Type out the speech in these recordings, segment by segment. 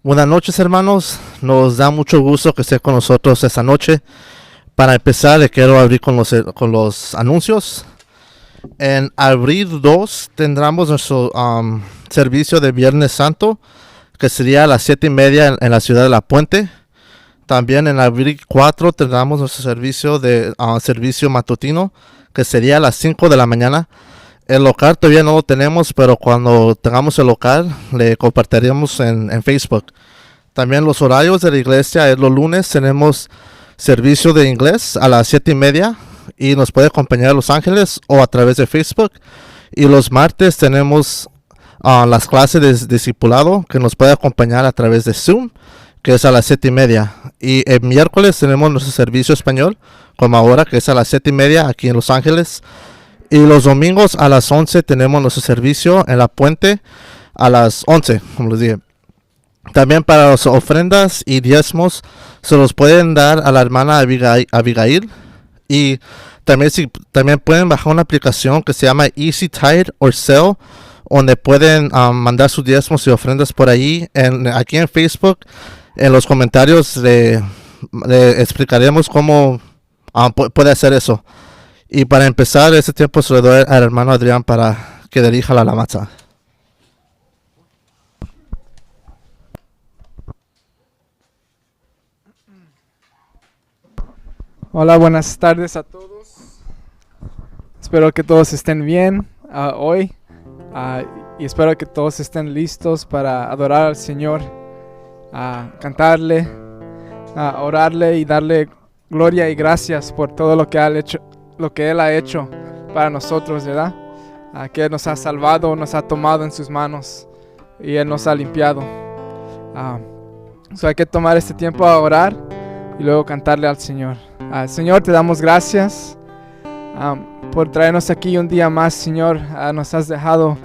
Buenas noches, hermanos. Nos da mucho gusto que esté con nosotros esta noche. Para empezar, le quiero abrir con los anuncios. En abril 2 tendremos nuestro servicio de Viernes Santo, que sería a las 7:30 en la ciudad de La Puente. También en abril 4 tendremos nuestro servicio de servicio matutino, que sería a las 5 de la mañana. El local todavía no lo tenemos, pero cuando tengamos el local le compartiremos en Facebook. También los horarios de la iglesia es los lunes tenemos servicio de inglés a las 7:30 y nos puede acompañar a Los Ángeles o a través de Facebook. Y los martes tenemos las clases de discipulado que nos puede acompañar a través de Zoom, que es a las 7:30. Y el miércoles tenemos nuestro servicio español, como ahora, que es a las 7:30 aquí en Los Ángeles. Y los domingos a las 11 tenemos nuestro servicio en La Puente a las 11, como les dije. También para las ofrendas y diezmos se los pueden dar a la hermana Abigail. Y también pueden bajar una aplicación que se llama Easy Tide or Sell, donde pueden mandar sus diezmos y ofrendas por ahí. Aquí en Facebook, en los comentarios le explicaremos cómo puede hacer eso. Y para empezar este tiempo se lo doy al hermano Adrián para que dirija la alabanza. Hola, buenas tardes a todos. Espero que todos estén bien hoy y espero que todos estén listos para adorar al Señor, cantarle, orarle y darle gloria y gracias por todo lo que Él ha hecho para nosotros, ¿verdad? Que Él nos ha salvado, nos ha tomado en sus manos y Él nos ha limpiado. Hay que tomar este tiempo a orar y luego cantarle al Señor. Señor, te damos gracias por traernos aquí un día más, Señor. Nos has dejado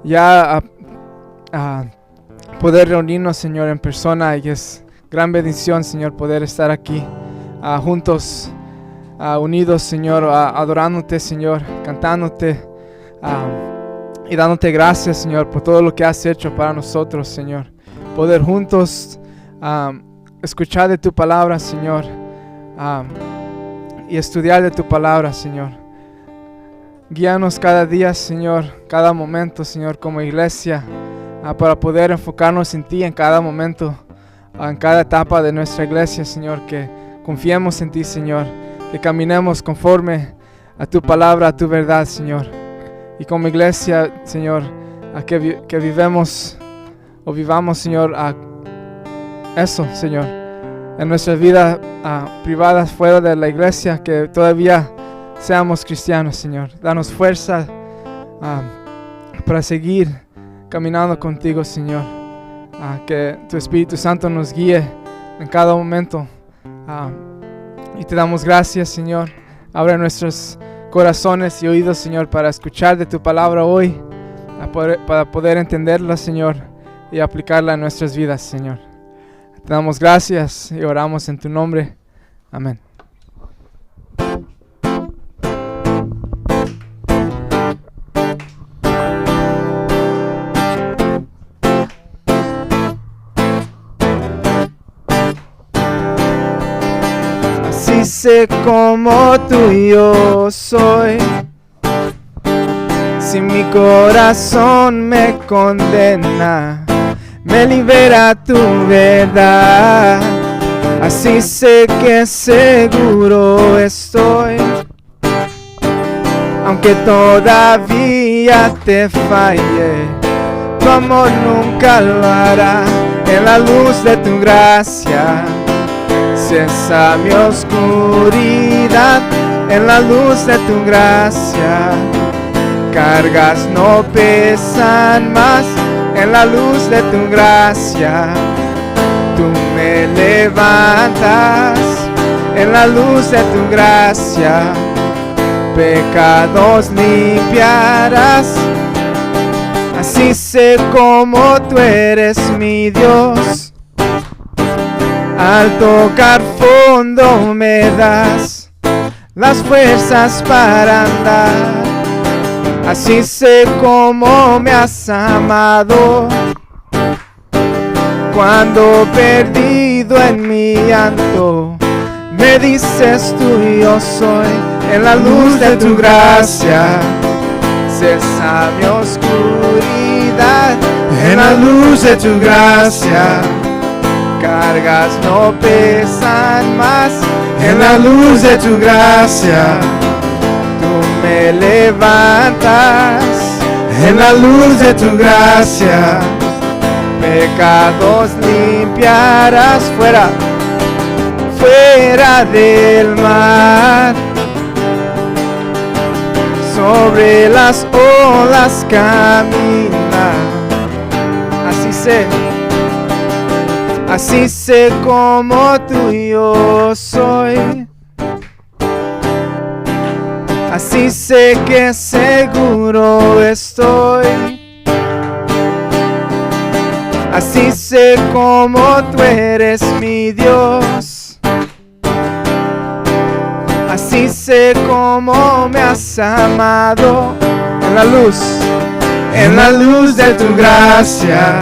ya poder reunirnos, Señor, en persona, y es gran bendición, Señor, poder estar aquí juntos, unidos, Señor, adorándote, Señor, cantándote y dándote gracias, Señor, por todo lo que has hecho para nosotros, Señor. Poder juntos escuchar de tu palabra, Señor, y estudiar de tu palabra, Señor. Guíanos cada día, Señor, cada momento, Señor, como iglesia, para poder enfocarnos en ti en cada momento, en cada etapa de nuestra iglesia, Señor, que confiemos en ti, Señor, que caminemos conforme a tu palabra, a tu verdad, Señor. Y como iglesia, Señor, que vivamos, Señor, eso, Señor, en nuestra vida privada fuera de la iglesia, que todavía seamos cristianos, Señor. Danos fuerza para seguir caminando contigo, Señor. Que tu Espíritu Santo nos guíe en cada momento. Y te damos gracias, Señor. Abre nuestros corazones y oídos, Señor, para escuchar de tu palabra hoy, para poder entenderla, Señor, y aplicarla en nuestras vidas, Señor. Te damos gracias y oramos en tu nombre. Amén. Así sé como tú y yo soy. Si mi corazón me condena, me libera tu verdad. Así sé que seguro estoy. Aunque todavía te falle, tu amor nunca lo hará. En la luz de tu gracia cesa mi oscuridad. En la luz de tu gracia cargas no pesan más. En la luz de tu gracia tú me levantas. En la luz de tu gracia pecados limpiarás. Así sé como tú eres mi Dios. Al tocar fondo me das las fuerzas para andar. Así sé cómo me has amado. Cuando perdido en mi llanto, me dices tú yo soy. En la luz de tu gracia cesa mi oscuridad. En la luz de tu gracia cargas no pesan más. En la luz de tu gracia tú me levantas. En la luz de tu gracia pecados limpiarás. Fuera del mar, sobre las olas camina. Así sé como tú y yo soy. Así sé que seguro estoy. Así sé como tú eres mi Dios. Así sé como me has amado. En la luz de tu gracia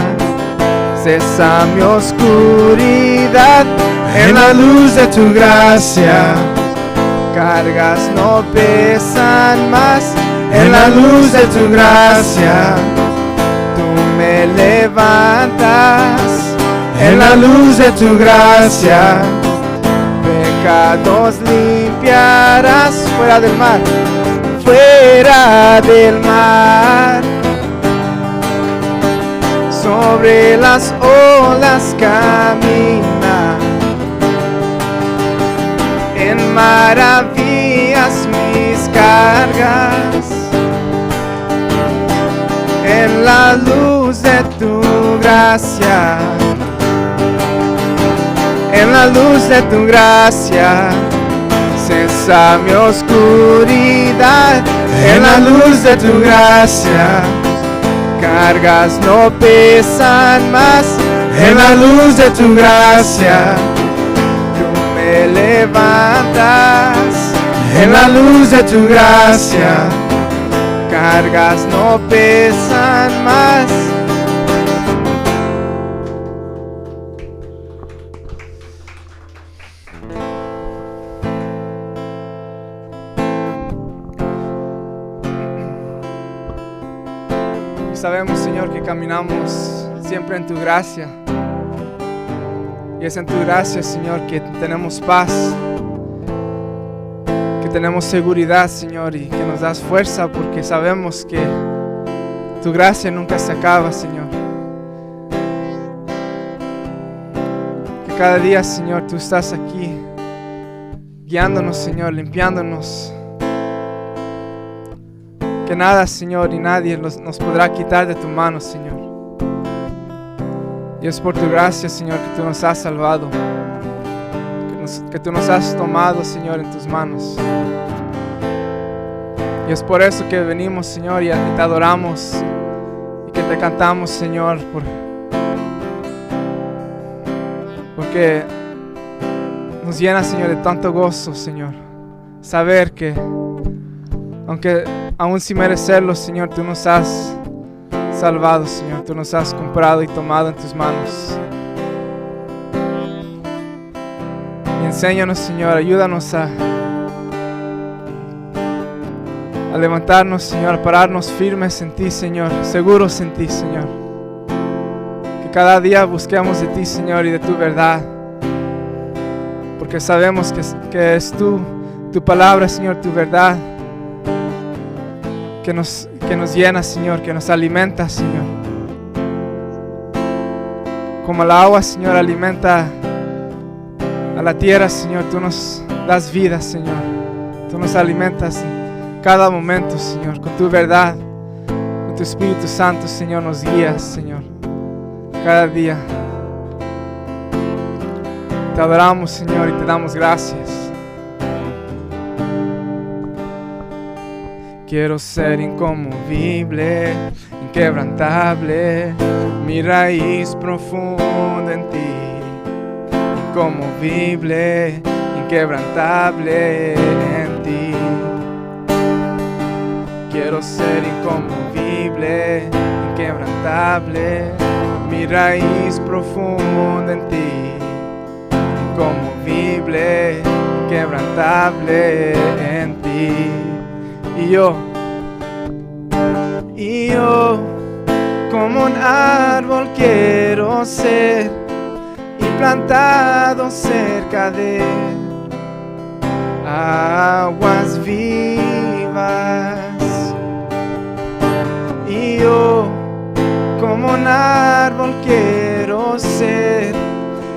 cesa mi oscuridad. En la luz de tu gracia cargas no pesan más. En la luz de tu gracia tú me levantas. En la luz de tu gracia pecados limpiarás. Fuera del mar, fuera del mar, sobre las olas camina. En maravillas mis cargas. En la luz de tu gracia, en la luz de tu gracia cesa mi oscuridad. En la luz de tu gracia cargas no pesan más. En la luz de tu gracia tú me levantas. En la luz de tu gracia cargas no pesan más. Sabemos, Señor, que caminamos siempre en tu gracia. Y es en tu gracia, Señor, que tenemos paz, que tenemos seguridad, Señor, y que nos das fuerza, porque sabemos que tu gracia nunca se acaba, Señor. Que cada día, Señor, tú estás aquí guiándonos, Señor, limpiándonos. Que nada, Señor, y nadie nos podrá quitar de tu mano, Señor. Y es por tu gracia, Señor, que tú nos has salvado. Que tú nos has tomado, Señor, en tus manos. Y es por eso que venimos, Señor, y te adoramos. Y que te cantamos, Señor, porque nos llena, Señor, de tanto gozo, Señor. Saber que aunque aún sin merecerlo, Señor, tú nos has salvado, Señor. Tú nos has comprado y tomado en tus manos. Y enséñanos, Señor, ayúdanos a levantarnos, Señor, a pararnos firmes en ti, Señor, seguros en ti, Señor. Que cada día busquemos de ti, Señor, y de tu verdad. Porque sabemos que es tu palabra, Señor, tu verdad. Que nos llena, Señor, que nos alimenta, Señor. Como el agua, Señor, alimenta a la tierra, Señor, tú nos das vida, Señor. Tú nos alimentas en cada momento, Señor, con tu verdad. Con tu Espíritu Santo, Señor, nos guías, Señor, cada día. Te adoramos, Señor, y te damos gracias. Quiero ser inconmovible, inquebrantable, mi raíz profunda en ti. Inconmovible, inquebrantable en ti. Quiero ser inconmovible, inquebrantable, mi mi raíz profunda en ti, inconmovible, inquebrantable en ti. Y yo, como un árbol quiero ser, y plantado cerca de aguas vivas. Y yo, como un árbol quiero ser,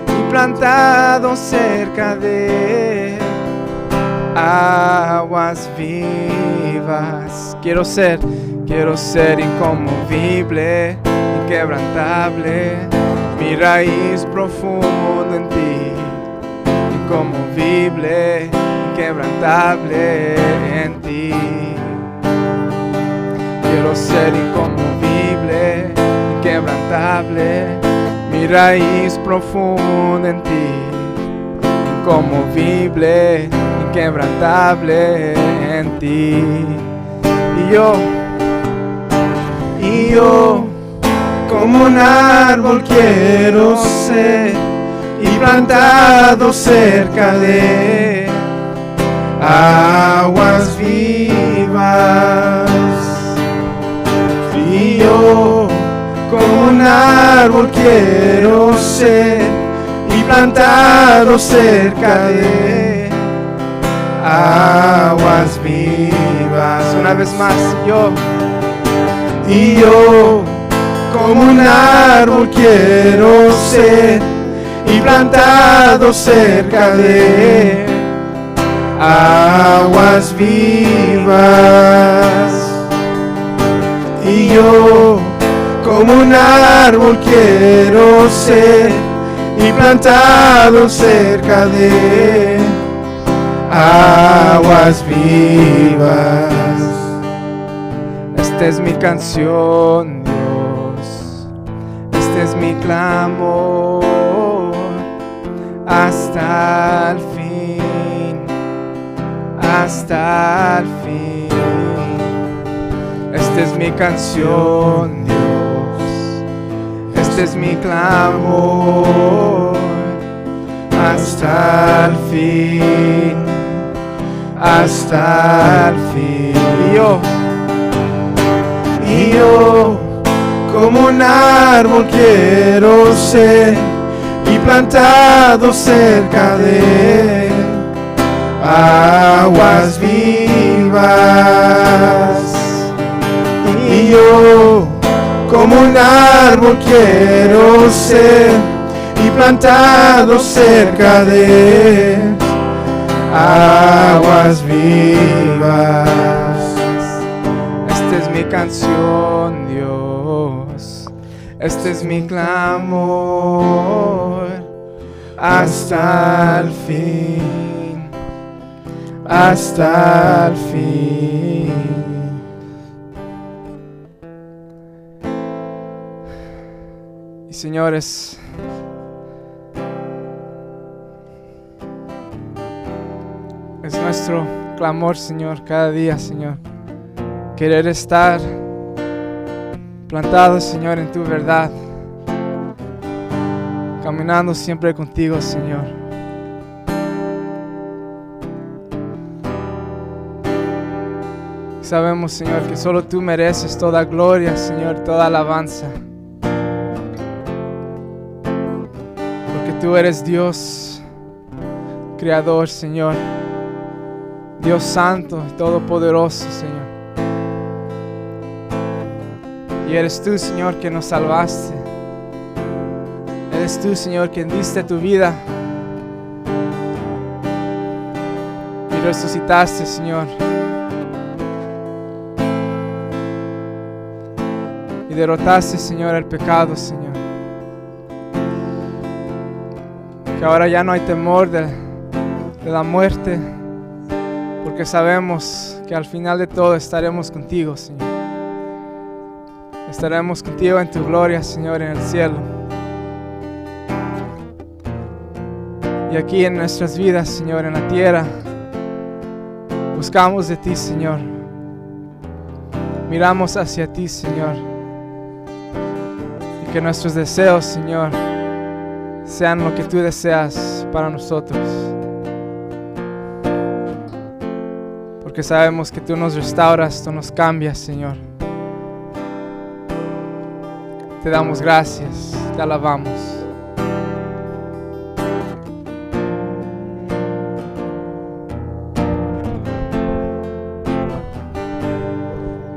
y plantado cerca de aguas vivas. Quiero ser inconmovible, inquebrantable, mi raíz profunda en ti, inconmovible, inquebrantable en ti. Quiero ser inconmovible, inquebrantable, mi raíz profunda en ti, inconmovible, inquebrantable en ti. Y yo, como un árbol quiero ser, y plantado cerca de aguas vivas. Y yo, como un árbol quiero ser, y plantado cerca de aguas vivas. Una vez más, y yo, como un árbol quiero ser, y plantado cerca de aguas vivas. Y yo, como un árbol quiero ser, y plantado cerca de aguas vivas. Esta es mi canción, Dios, este es mi clamor hasta el fin, hasta el fin. Esta es mi canción, Dios, este es mi clamor hasta el fin, hasta el fin. Y yo, como un árbol quiero ser, y plantado cerca de aguas vivas. Y yo, como un árbol quiero ser, y plantado cerca de aguas vivas. Esta es mi canción, Dios, este es mi clamor hasta el fin, hasta el fin. Y señores, es nuestro clamor, Señor, cada día, Señor, querer estar plantados, Señor, en tu verdad, caminando siempre contigo, Señor. Sabemos, Señor, que solo tú mereces toda gloria, Señor, toda alabanza, porque tú eres Dios, Creador, Señor, Dios santo y todopoderoso, Señor. Y eres tú, Señor, que nos salvaste. Eres tú, Señor, quien diste tu vida y resucitaste, Señor. Y derrotaste, Señor, el pecado, Señor. Que ahora ya no hay temor de la muerte, porque sabemos que al final de todo estaremos contigo, Señor. Estaremos contigo en tu gloria, Señor, en el cielo. Y aquí en nuestras vidas, Señor, en la tierra, buscamos de ti, Señor. Miramos hacia ti, Señor. Y que nuestros deseos, Señor, sean lo que tú deseas para nosotros. Porque sabemos que tú nos restauras, tú nos cambias, Señor. Te damos gracias, te alabamos.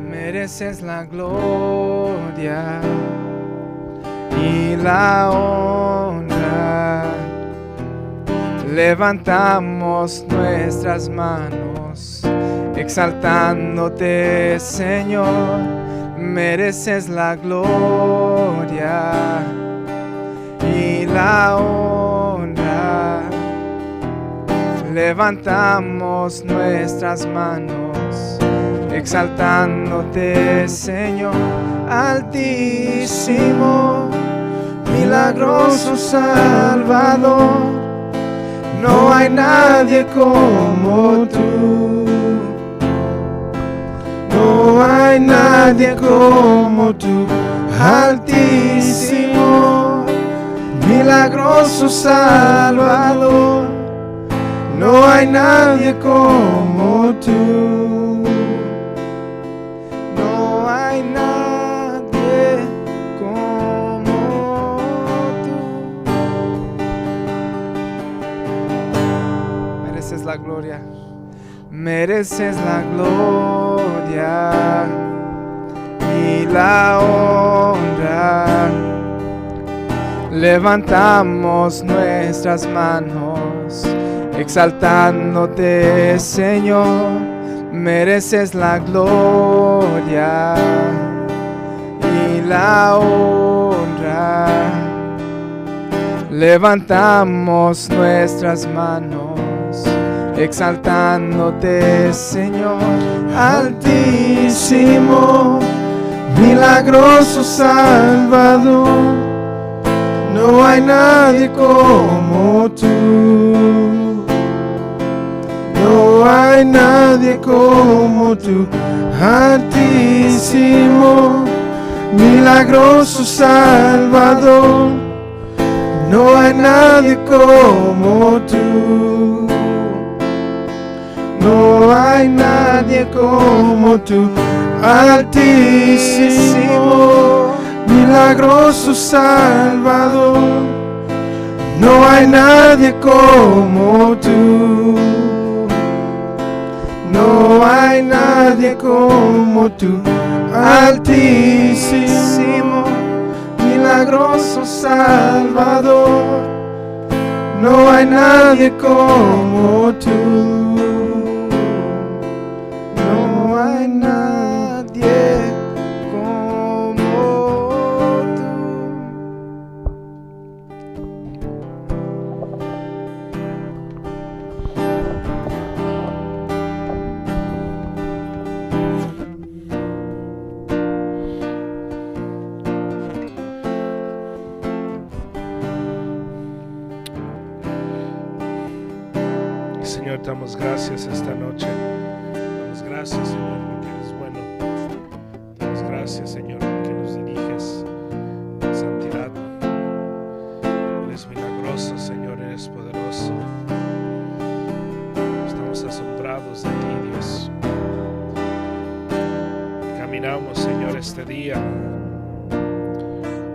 Mereces la gloria y la honra. Levantamos nuestras manos, exaltándote, Señor. Mereces la gloria y la honra. Levantamos nuestras manos, exaltándote, Señor. Altísimo, milagroso Salvador, no hay nadie como tú. No hay nadie como tú. Altísimo, milagroso Salvador, no hay nadie como tú. No hay nadie como tú. Mereces la gloria. Mereces la gloria y la honra. Levantamos nuestras manos, exaltándote, Señor. Mereces la gloria y la honra. Levantamos nuestras manos, exaltándote, Señor. Altísimo, milagroso Salvador, no hay nadie como tú. No hay nadie como tú. Altísimo, milagroso Salvador, no hay nadie como tú. No hay nadie como tú. Altísimo, milagroso Salvador, no hay nadie como tú. No hay nadie como tú. Altísimo, milagroso Salvador, no hay nadie como tú. No hay nadie como tú. Señor, te damos gracias esta noche. Damos gracias, Señor, porque eres bueno. Damos gracias, Señor, porque nos diriges en santidad. Eres milagroso, Señor, eres poderoso. Estamos asombrados de ti, Dios. Caminamos, Señor, este día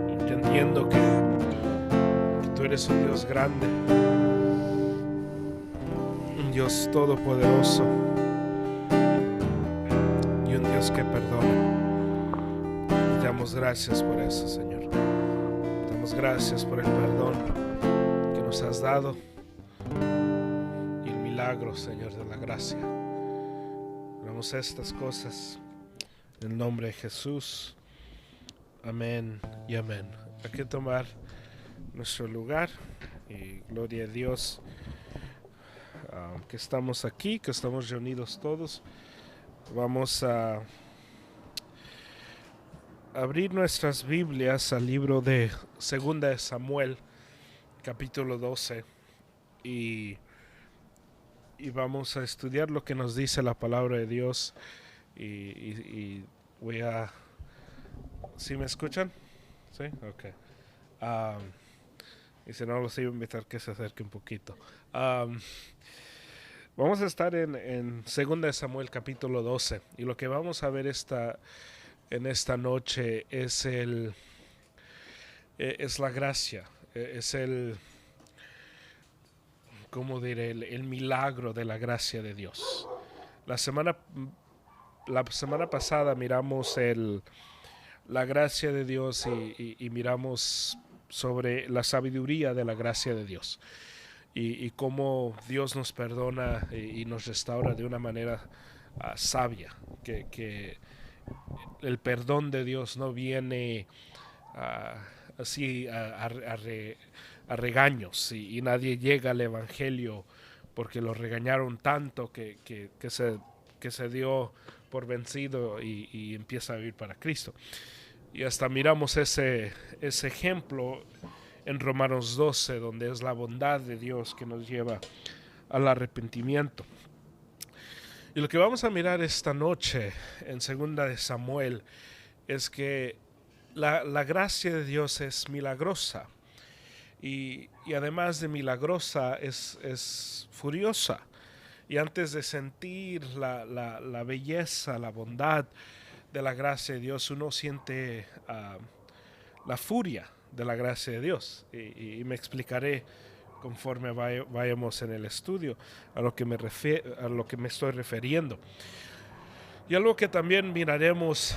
entendiendo que tú eres un Dios grande, un Dios todopoderoso y un Dios que perdona. Te damos gracias por eso, Señor. Te damos gracias por el perdón que nos has dado y el milagro, Señor, de la gracia. Oramos estas cosas en el nombre de Jesús. Amén y amén. Hay que tomar nuestro lugar y gloria a Dios. Que estamos aquí, que estamos reunidos todos. Vamos a abrir nuestras Biblias al libro de 2 de Samuel, capítulo 12, y vamos a estudiar lo que nos dice la palabra de Dios. Y voy a... ¿Sí me escuchan? ¿Sí? Ok. Y si no, los iba a invitar que se acerque un poquito. Vamos a estar en 2 Samuel capítulo 12. Y lo que vamos a ver en esta noche es la gracia. Es ¿cómo diré? El milagro de la gracia de Dios. La semana pasada miramos la gracia de Dios y miramos sobre la sabiduría de la gracia de Dios y cómo Dios nos perdona y nos restaura de una manera sabia, que el perdón de Dios no viene así a regaños y nadie llega al evangelio porque lo regañaron tanto que se dio por vencido y empieza a vivir para Cristo. Y hasta miramos ese ejemplo en Romanos 12, donde es la bondad de Dios que nos lleva al arrepentimiento. Y lo que vamos a mirar esta noche en 2 Samuel es que la gracia de Dios es milagrosa. Y además de milagrosa es furiosa. Y antes de sentir la belleza, la bondad de la gracia de Dios, uno siente la furia de la gracia de Dios. Y me explicaré conforme vayamos en el estudio a lo que me estoy refiriendo. Y algo que también miraremos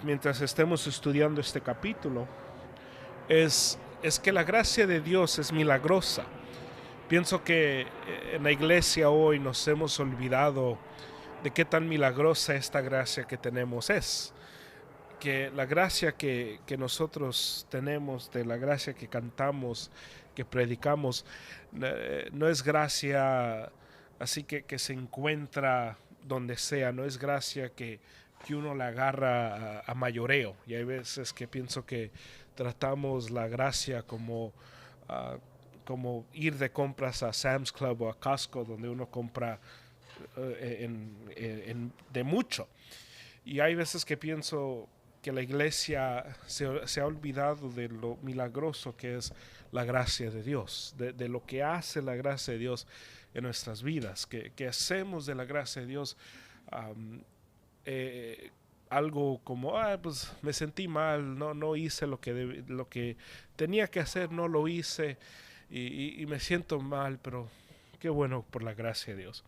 mientras estemos estudiando este capítulo es que la gracia de Dios es milagrosa. Pienso que en la iglesia hoy nos hemos olvidado de qué tan milagrosa esta gracia que tenemos es. Que la gracia que nosotros tenemos, de la gracia que cantamos, que predicamos, no es gracia así que se encuentra donde sea, no es gracia que uno la agarra a mayoreo. Y hay veces que pienso que tratamos la gracia como ir de compras a Sam's Club o a Costco, donde uno compra de mucho. Y hay veces que pienso que la iglesia se ha olvidado de lo milagroso que es la gracia de Dios, de lo que hace la gracia de Dios en nuestras vidas, que hacemos de la gracia de Dios algo como, pues me sentí mal, no hice lo que tenía que hacer, no lo hice y me siento mal, pero qué bueno por la gracia de Dios.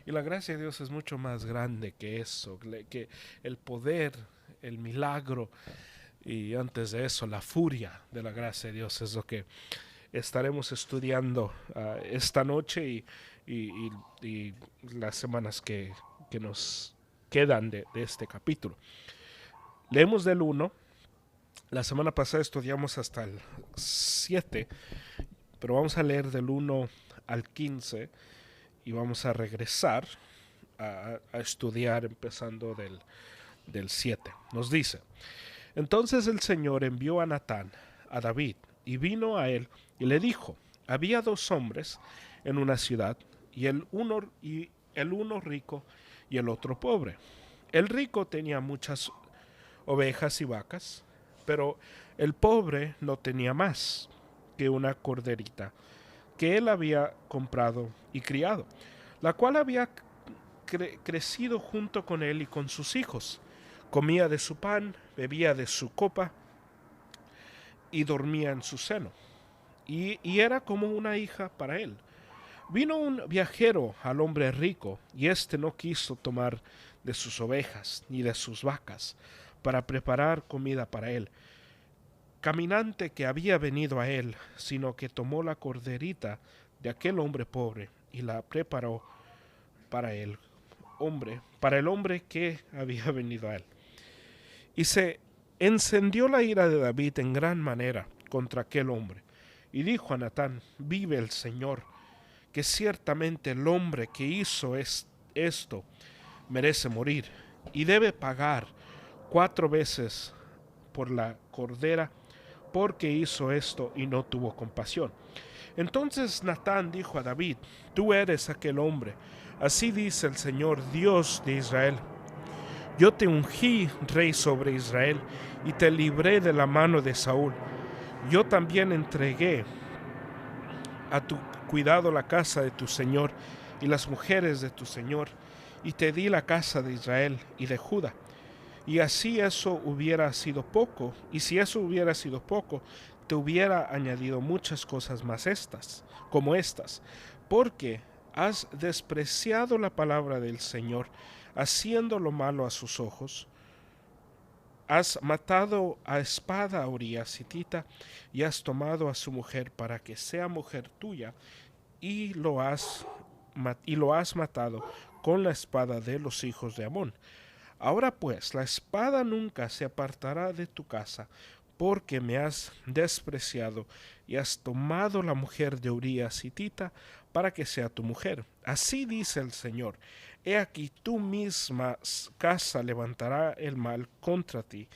Y la gracia de Dios es mucho más grande que eso, que el poder, el milagro y antes de eso la furia de la gracia de Dios es lo que estaremos estudiando esta noche y las semanas que nos quedan de este capítulo. Leemos del 1. La semana pasada estudiamos hasta el 7, pero vamos a leer del 1 al 15 y vamos a regresar a estudiar empezando del 7. Nos dice: entonces el Señor envió a Natán a David y vino a él y le dijo: había 2 hombres en una ciudad y el uno rico y el otro pobre. El rico tenía muchas ovejas y vacas, pero el pobre no tenía más que una corderita que él había comprado y criado, la cual había crecido junto con él y con sus hijos. Comía de su pan, bebía de su copa y dormía en su seno. Y era como una hija para él. Vino un viajero al hombre rico, y éste no quiso tomar de sus ovejas ni de sus vacas para preparar comida para él, caminante que había venido a él, sino que tomó la corderita de aquel hombre pobre y la preparó para el hombre que había venido a él. Y se encendió la ira de David en gran manera contra aquel hombre, y dijo a Natán: vive el Señor, que ciertamente el hombre que hizo esto merece morir, y debe pagar 4 veces por la cordera, porque hizo esto y no tuvo compasión. Entonces Natán dijo a David: tú eres aquel hombre. Así dice el Señor, Dios de Israel: Yo te ungí rey sobre Israel y te libré de la mano de Saúl. Yo también entregué a tu cuidado la casa de tu señor y las mujeres de tu señor, y te di la casa de Israel y de Judá. Y así eso hubiera sido poco, y si eso hubiera sido poco, te hubiera añadido muchas cosas más como estas, porque has despreciado la palabra del Señor, haciendo lo malo a sus ojos. Has matado a espada a Urías hitita, y has tomado a su mujer para que sea mujer tuya, y lo has matado con la espada de los hijos de Amón. Ahora pues, la espada nunca se apartará de tu casa, porque me has despreciado y has tomado la mujer de Urías hitita para que sea tu mujer. Así dice el Señor: he aquí tu misma casa levantará el mal contra ti,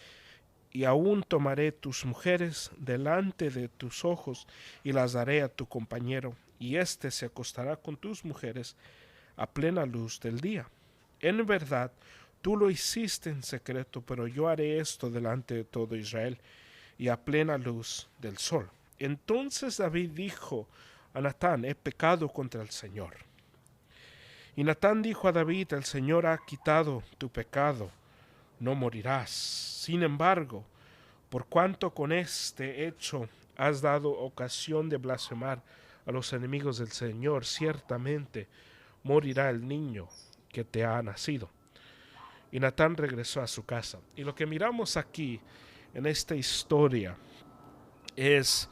y aún tomaré tus mujeres delante de tus ojos y las daré a tu compañero, y éste se acostará con tus mujeres a plena luz del día. En verdad, tú lo hiciste en secreto, pero yo haré esto delante de todo Israel y a plena luz del sol. Entonces David dijo a Natán: he pecado contra el Señor. Y Natán dijo a David: el Señor ha quitado tu pecado, no morirás. Sin embargo, por cuanto con este hecho has dado ocasión de blasfemar a los enemigos del Señor, ciertamente morirá el niño que te ha nacido. Y Natán regresó a su casa. Y lo que miramos aquí en esta historia es: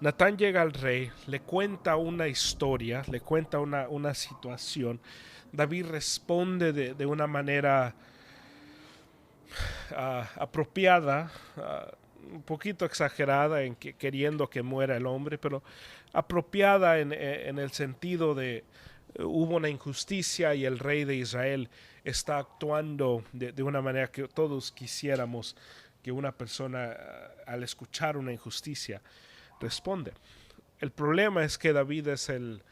Natán llega al rey, le cuenta una historia, le cuenta una situación. David responde de una manera apropiada, un poquito exagerada en queriendo que muera el hombre, pero apropiada en el sentido de hubo una injusticia y el rey de Israel está actuando de una manera que todos quisiéramos que una persona, al escuchar una injusticia, responde. El problema es que David es el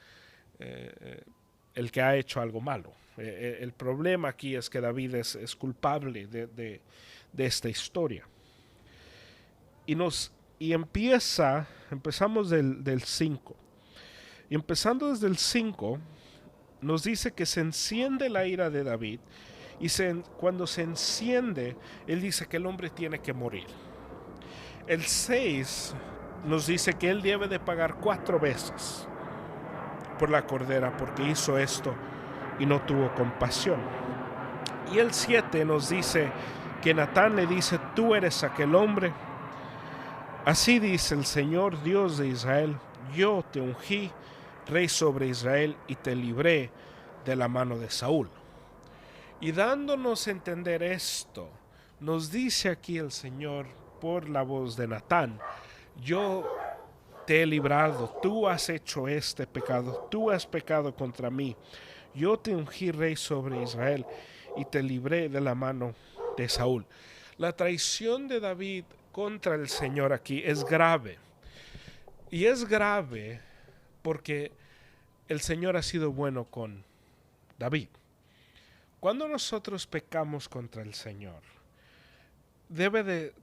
que ha hecho algo malo. El problema aquí es que David es culpable de esta historia. Y empezamos del 5. Y empezando desde el 5, nos dice que se enciende la ira de David, y cuando se enciende, él dice que el hombre tiene que morir. El 6 nos dice que él debe de pagar 4 veces por la cordera, porque hizo esto y no tuvo compasión. Y el 7 nos dice que Natán le dice: tú eres aquel hombre. Así dice el Señor Dios de Israel: yo te ungí rey sobre Israel y te libré de la mano de Saúl. Y dándonos a entender esto, nos dice aquí el Señor por la voz de Natán: yo te he librado, tú has hecho este pecado, tú has pecado contra mí. Yo te ungí rey sobre Israel y te libré de la mano de Saúl. La traición de David contra el Señor aquí es grave. Y es grave porque el Señor ha sido bueno con David. Cuando nosotros pecamos contra el Señor, debe de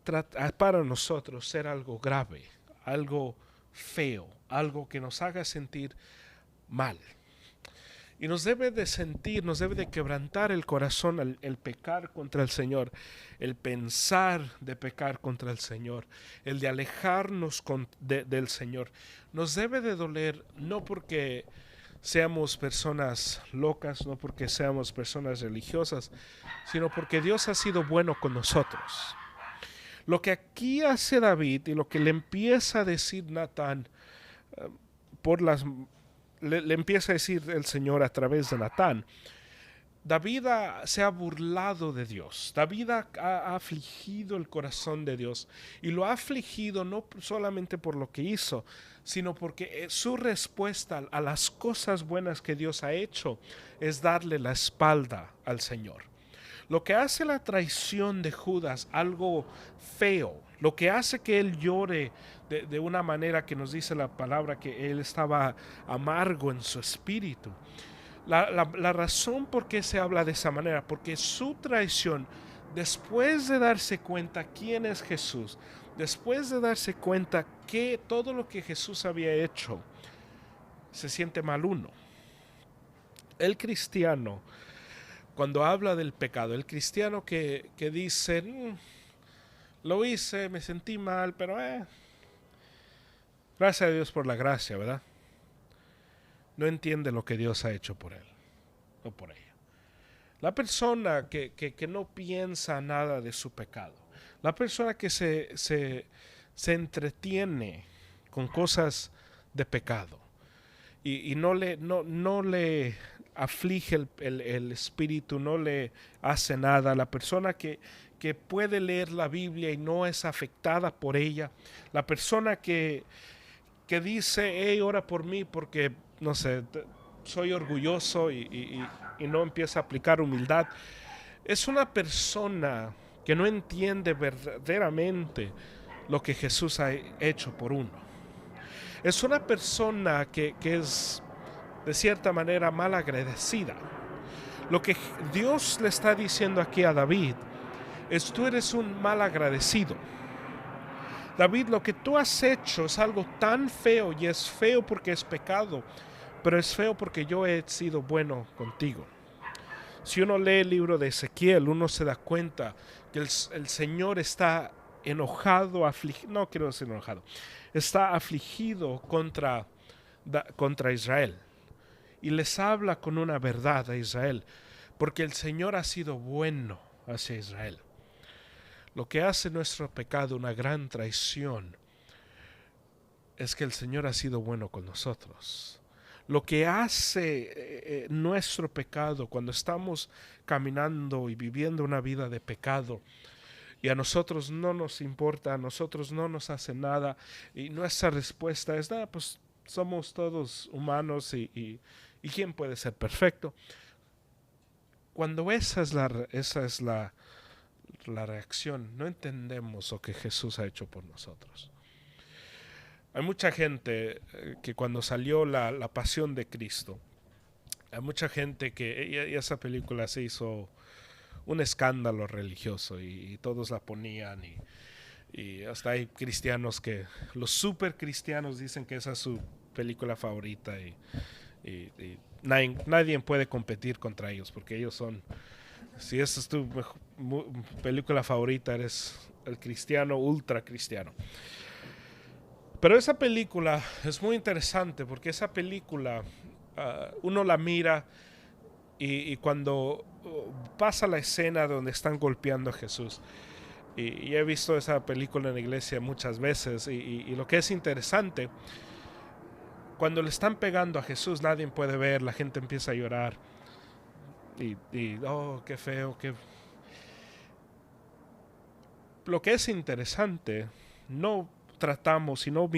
para nosotros ser algo grave, algo feo, algo que nos haga sentir mal. Y nos debe de quebrantar el corazón el pecar contra el Señor, el pensar de pecar contra el Señor, el de alejarnos del Señor. Nos debe de doler, no porque seamos personas locas, no porque seamos personas religiosas, sino porque Dios ha sido bueno con nosotros. Lo que aquí hace David y lo que le empieza a decir Natán le empieza a decir el Señor a través de Natán: David se ha burlado de Dios. David ha afligido el corazón de Dios, y lo ha afligido no solamente por lo que hizo, sino porque su respuesta a las cosas buenas que Dios ha hecho es darle la espalda al Señor. Lo que hace la traición de Judas algo feo, lo que hace que él llore de una manera que nos dice la palabra que él estaba amargo en su espíritu, La razón por qué se habla de esa manera, porque su traición, después de darse cuenta quién es Jesús, después de darse cuenta que todo lo que Jesús había hecho, se siente mal uno. El cristiano, cuando habla del pecado, el cristiano que dice, lo hice, me sentí mal, pero gracias a Dios por la gracia, ¿verdad? No entiende lo que Dios ha hecho por él o por ella. La persona que no piensa nada de su pecado, la persona que se entretiene con cosas de pecado y no le aflige el espíritu, no le hace nada, la persona que puede leer la Biblia y no es afectada por ella, la persona que dice, hey, ora por mí porque, no sé, soy orgulloso y no empieza a aplicar humildad, es una persona que no entiende verdaderamente lo que Jesús ha hecho por uno. Es una persona que es de cierta manera mal agradecida. Lo que Dios le está diciendo aquí a David es: tú eres un mal agradecido. David, lo que tú has hecho es algo tan feo, y es feo porque es pecado, pero es feo porque yo he sido bueno contigo. Si uno lee el libro de Ezequiel, uno se da cuenta que el Señor está enojado, no quiero decir enojado, está afligido contra Israel. Y les habla con una verdad a Israel, porque el Señor ha sido bueno hacia Israel. Lo que hace nuestro pecado una gran traición es que el Señor ha sido bueno con nosotros. Lo que hace nuestro pecado cuando estamos caminando y viviendo una vida de pecado y a nosotros no nos importa, a nosotros no nos hace nada y nuestra respuesta es: nada, pues somos todos humanos y ¿quién puede ser perfecto? Cuando esa es la reacción, no entendemos lo que Jesús ha hecho por nosotros. Hay mucha gente que cuando salió la Pasión de Cristo, hay mucha gente que esa película se hizo un escándalo religioso y todos la ponían y hasta hay cristianos que, los super cristianos, dicen que esa es su película favorita y nadie puede competir contra ellos porque ellos son, si esa es tu película favorita, eres el cristiano ultra cristiano. Pero esa película es muy interesante porque esa película uno la mira y cuando pasa la escena donde están golpeando a Jesús, y he visto esa película en la iglesia muchas veces y lo que es interesante, cuando le están pegando a Jesús nadie puede ver, la gente empieza a llorar y oh, qué feo, qué... Lo que es interesante, no tratamos y no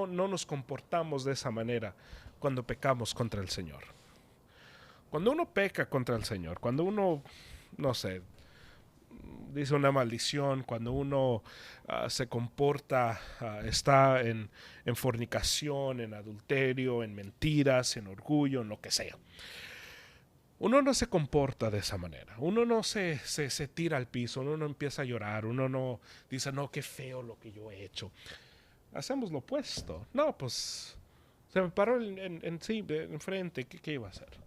nos comportamos de esa manera cuando pecamos contra el Señor. Cuando uno peca contra el Señor, cuando uno, no sé, dice una maldición, cuando uno se comporta, está en fornicación, en adulterio, en mentiras, en orgullo, en lo que sea, uno no se comporta de esa manera. Uno no se tira al piso, uno no empieza a llorar, uno no dice, no, qué feo lo que yo he hecho. Hacemos lo opuesto. No, pues se me paró enfrente, ¿qué iba a hacer?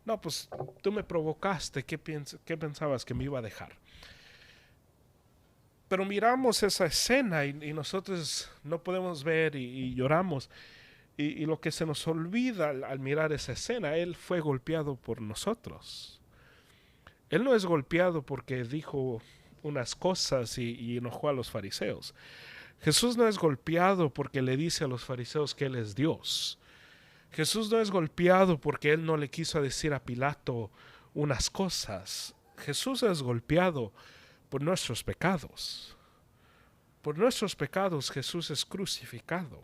No, pues tú me provocaste, ¿qué pensabas que me iba a dejar? Pero miramos esa escena y nosotros no podemos ver y lloramos. Y lo que se nos olvida al mirar esa escena, Él fue golpeado por nosotros. Él no es golpeado porque dijo unas cosas y enojó a los fariseos. Jesús no es golpeado porque le dice a los fariseos que Él es Dios. Jesús no es golpeado porque Él no le quiso decir a Pilato unas cosas. Jesús es golpeado por nuestros pecados. Por nuestros pecados Jesús es crucificado.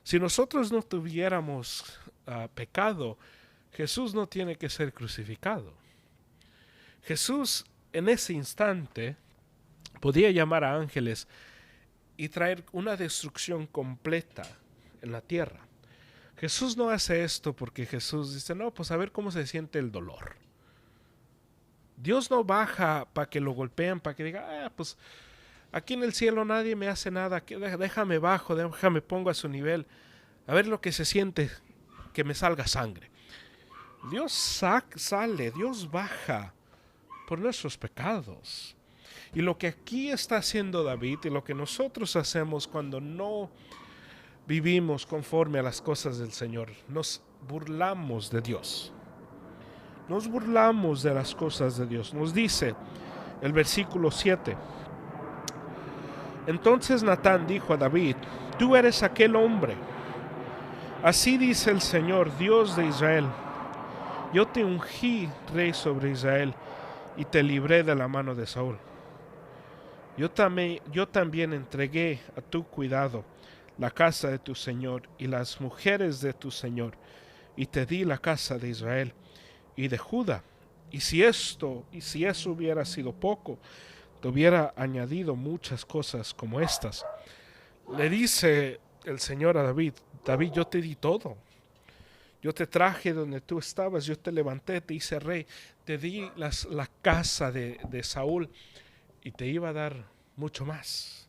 Si nosotros no tuviéramos pecado, Jesús no tiene que ser crucificado. Jesús en ese instante podía llamar a ángeles y traer una destrucción completa en la tierra. Jesús no hace esto porque Jesús dice, no, pues a ver cómo se siente el dolor. Dios no baja para que lo golpeen, para que diga, pues aquí en el cielo nadie me hace nada, déjame bajo, déjame pongo a su nivel, a ver lo que se siente que me salga sangre. Dios sale, Dios baja por nuestros pecados. Y lo que aquí está haciendo David y lo que nosotros hacemos cuando no vivimos conforme a las cosas del Señor, nos burlamos de Dios. Nos burlamos de las cosas de Dios. Nos dice el versículo 7. Entonces Natán dijo a David, tú eres aquel hombre. Así dice el Señor, Dios de Israel. Yo te ungí rey sobre Israel y te libré de la mano de Saúl. Yo también entregué a tu cuidado la casa de tu Señor y las mujeres de tu Señor, y te di la casa de Israel y de Judá. Y si eso hubiera sido poco, te hubiera añadido muchas cosas como estas. Le dice el Señor a David, David, yo te di todo. Yo te traje donde tú estabas, yo te levanté, te hice rey, te di la casa de Saúl y te iba a dar mucho más.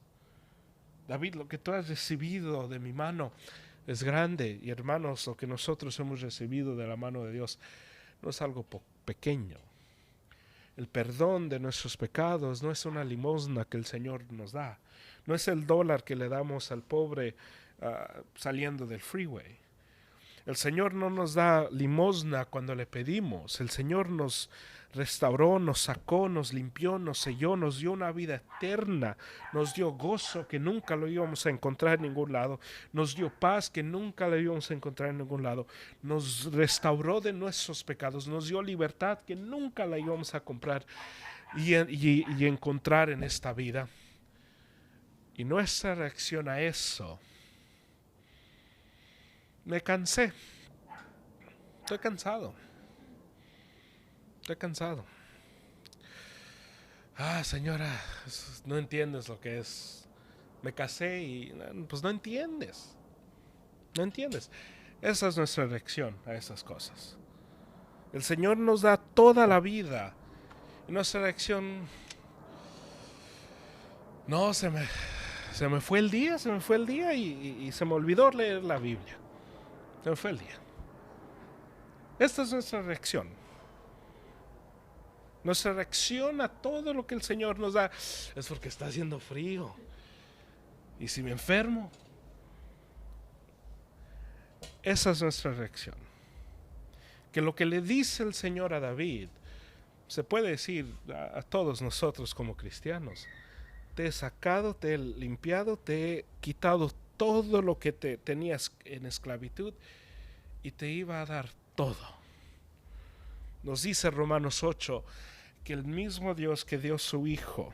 David, lo que tú has recibido de mi mano es grande. Y hermanos, lo que nosotros hemos recibido de la mano de Dios no es algo pequeño. El perdón de nuestros pecados no es una limosna que el Señor nos da. No es el dólar que le damos al pobre saliendo del freeway. El Señor no nos da limosna cuando le pedimos. El Señor nos restauró, nos sacó, nos limpió, nos selló, nos dio una vida eterna, nos dio gozo que nunca lo íbamos a encontrar en ningún lado, nos dio paz que nunca lo íbamos a encontrar en ningún lado, nos restauró de nuestros pecados, nos dio libertad que nunca la íbamos a comprar y encontrar en esta vida. Y nuestra reacción a eso: me cansé. Estoy cansado. Señora, no entiendes lo que es. Me casé y pues no entiendes. Esa es nuestra reacción a esas cosas. El Señor nos da toda la vida. Y nuestra reacción: no, se me fue el día y se me olvidó leer la Biblia. Se me fue el día. Esta es nuestra reacción. Nuestra reacción a todo lo que el Señor nos da es porque está haciendo frío. Y si me enfermo. Esa es nuestra reacción. Que lo que le dice el Señor a David se puede decir a todos nosotros como cristianos. Te he sacado, te he limpiado, te he quitado todo lo que te tenías en esclavitud y te iba a dar todo. Nos dice Romanos 8 que el mismo Dios que dio su Hijo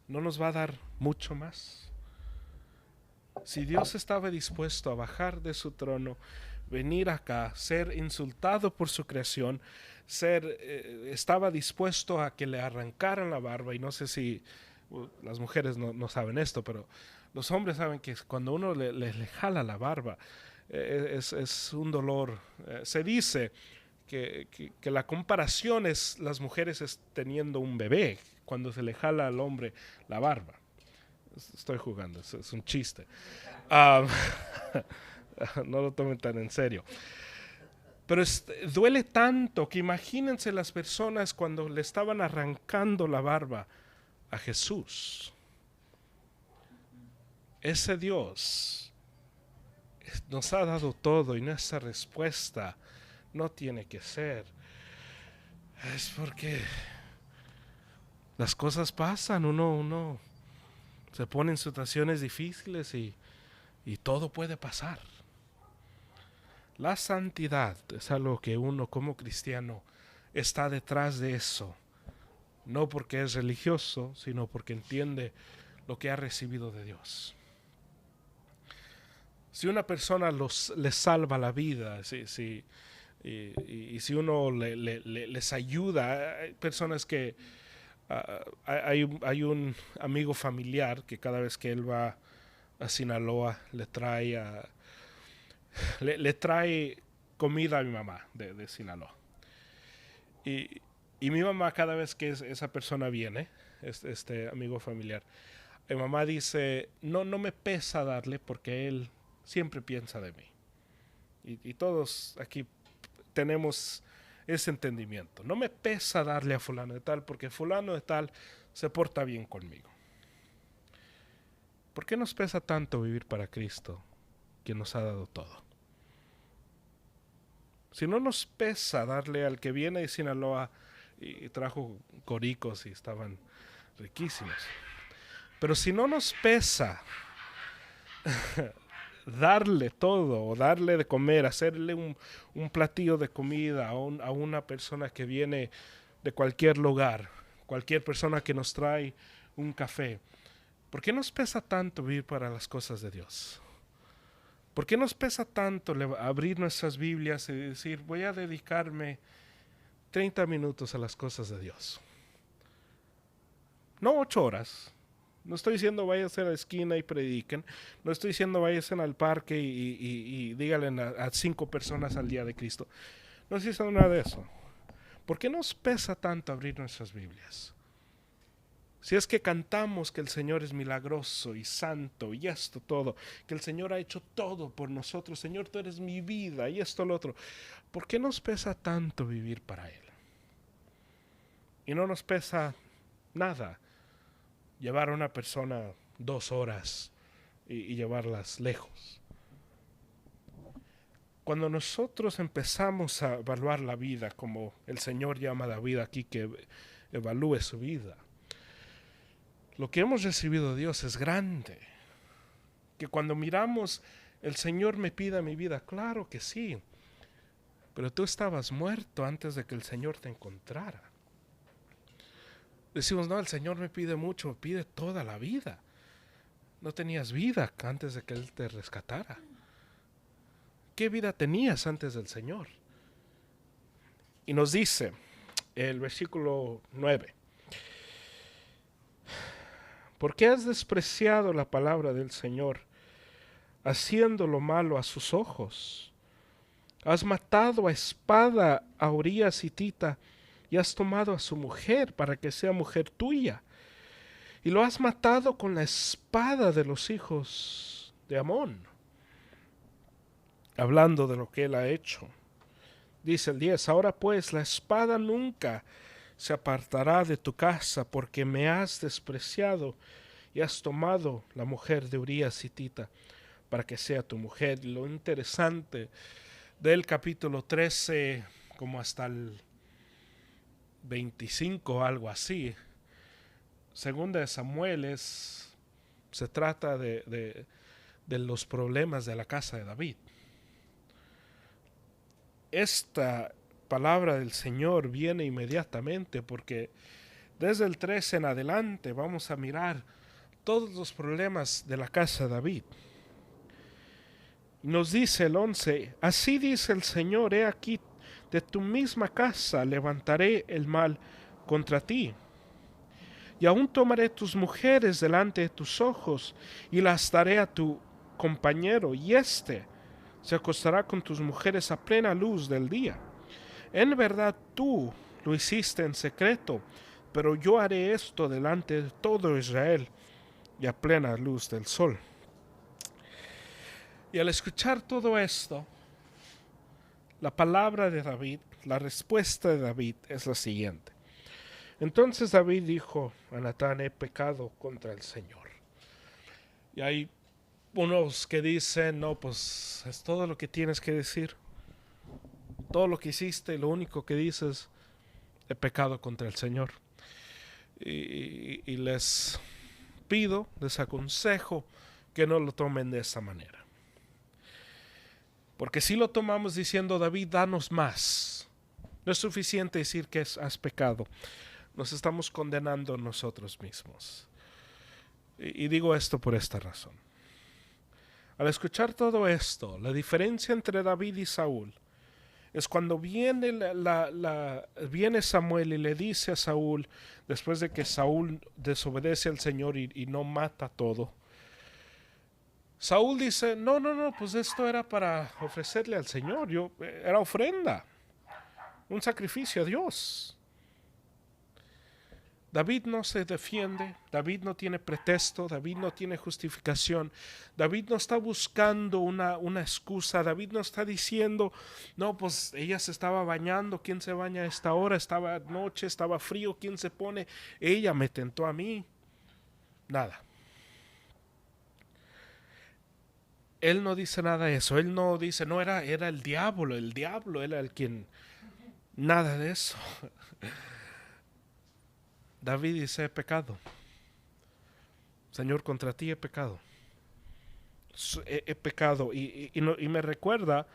no nos va a dar mucho más. Si Dios estaba dispuesto a bajar de su trono, venir acá, ser insultado por su creación, estaba dispuesto a que le arrancaran la barba, y no sé si las mujeres no saben esto, pero los hombres saben que cuando uno le jala la barba es un dolor. Se dice que la comparación es las mujeres teniendo un bebé cuando se le jala al hombre la barba. Estoy jugando, es un chiste. No lo tomen tan en serio. Pero duele tanto que imagínense las personas cuando le estaban arrancando la barba a Jesús. Ese Dios nos ha dado todo y nuestra respuesta no tiene que ser: es porque las cosas pasan, uno se pone en situaciones difíciles y todo puede pasar. La santidad es algo que uno como cristiano está detrás de eso, no porque es religioso, sino porque entiende lo que ha recibido de Dios. Si una persona les salva la vida, y si uno les ayuda, hay personas que hay un amigo familiar que cada vez que él va a Sinaloa le trae le trae comida a mi mamá de Sinaloa. Y mi mamá, cada vez que esa persona viene, este amigo familiar, mi mamá dice, no me pesa darle porque él siempre piensa de mí. Y todos aquí tenemos ese entendimiento. No me pesa darle a fulano de tal porque fulano de tal se porta bien conmigo. ¿Por qué nos pesa tanto vivir para Cristo, quien nos ha dado todo? Si no nos pesa darle al que viene de Sinaloa y trajo coricos y estaban riquísimos. Pero si no nos pesa darle todo, o darle de comer, hacerle un platillo de comida a una persona que viene de cualquier lugar, cualquier persona que nos trae un café, ¿por qué nos pesa tanto vivir para las cosas de Dios? ¿Por qué nos pesa tanto abrir nuestras Biblias y decir, voy a dedicarme 30 minutos a las cosas de Dios? No 8 horas. No estoy diciendo váyanse a la esquina y prediquen. No estoy diciendo váyanse al parque y díganle a 5 personas al día de Cristo. No estoy diciendo nada de eso. ¿Por qué nos pesa tanto abrir nuestras Biblias? Si es que cantamos que el Señor es milagroso y santo y esto todo, que el Señor ha hecho todo por nosotros, Señor, tú eres mi vida y esto lo otro, ¿por qué nos pesa tanto vivir para Él? Y no nos pesa nada llevar a una persona 2 horas y llevarlas lejos. Cuando nosotros empezamos a evaluar la vida, como el Señor llama a David aquí que evalúe su vida, lo que hemos recibido de Dios es grande. Que cuando miramos, el Señor me pida mi vida, claro que sí, pero tú estabas muerto antes de que el Señor te encontrara. Decimos, no, el Señor me pide mucho, me pide toda la vida. No tenías vida antes de que Él te rescatara. ¿Qué vida tenías antes del Señor? Y nos dice el versículo 9. ¿Por qué has despreciado la palabra del Señor, haciendo lo malo a sus ojos? Has matado a espada a Urías hitita y has tomado a su mujer para que sea mujer tuya. Y lo has matado con la espada de los hijos de Amón. Hablando de lo que él ha hecho. Dice el 10, ahora pues la espada nunca se apartará de tu casa, porque me has despreciado y has tomado la mujer de Urías hitita para que sea tu mujer. Y lo interesante del capítulo 13 como hasta el 25, algo así, segunda de Samuel, se trata de los problemas de la casa de David. Esta palabra del Señor viene inmediatamente, porque desde el 13 en adelante vamos a mirar todos los problemas de la casa de David. Nos dice el 11, así dice el Señor, he aquí, de tu misma casa levantaré el mal contra ti. Y aún tomaré tus mujeres delante de tus ojos y las daré a tu compañero, y éste se acostará con tus mujeres a plena luz del día. En verdad tú lo hiciste en secreto, pero yo haré esto delante de todo Israel y a plena luz del sol. Y al escuchar todo esto, la palabra de David, la respuesta de David es la siguiente. Entonces David dijo a Natán, he pecado contra el Señor. Y hay unos que dicen, no, pues es todo lo que tienes que decir. Todo lo que hiciste, lo único que dices, he pecado contra el Señor. Y les pido, les aconsejo que no lo tomen de esa manera. Porque si lo tomamos diciendo, David, danos más, no es suficiente decir que has pecado. Nos estamos condenando nosotros mismos. Y digo esto por esta razón. Al escuchar todo esto, la diferencia entre David y Saúl es cuando viene, viene Samuel y le dice a Saúl, después de que Saúl desobedece al Señor y no mata todo, Saúl dice, no, pues esto era para ofrecerle al Señor, era ofrenda, un sacrificio a Dios. David no se defiende, David no tiene pretexto, David no tiene justificación, David no está buscando una excusa, David no está diciendo, no, pues ella se estaba bañando, ¿quién se baña a esta hora? Estaba noche, estaba frío, ¿quién se pone? Ella me tentó a mí. Nada. Él no dice nada de eso, él no dice, no, era el diablo era el quien... Nada de eso. David dice, he pecado. Señor, contra ti he pecado. He pecado. Y me recuerda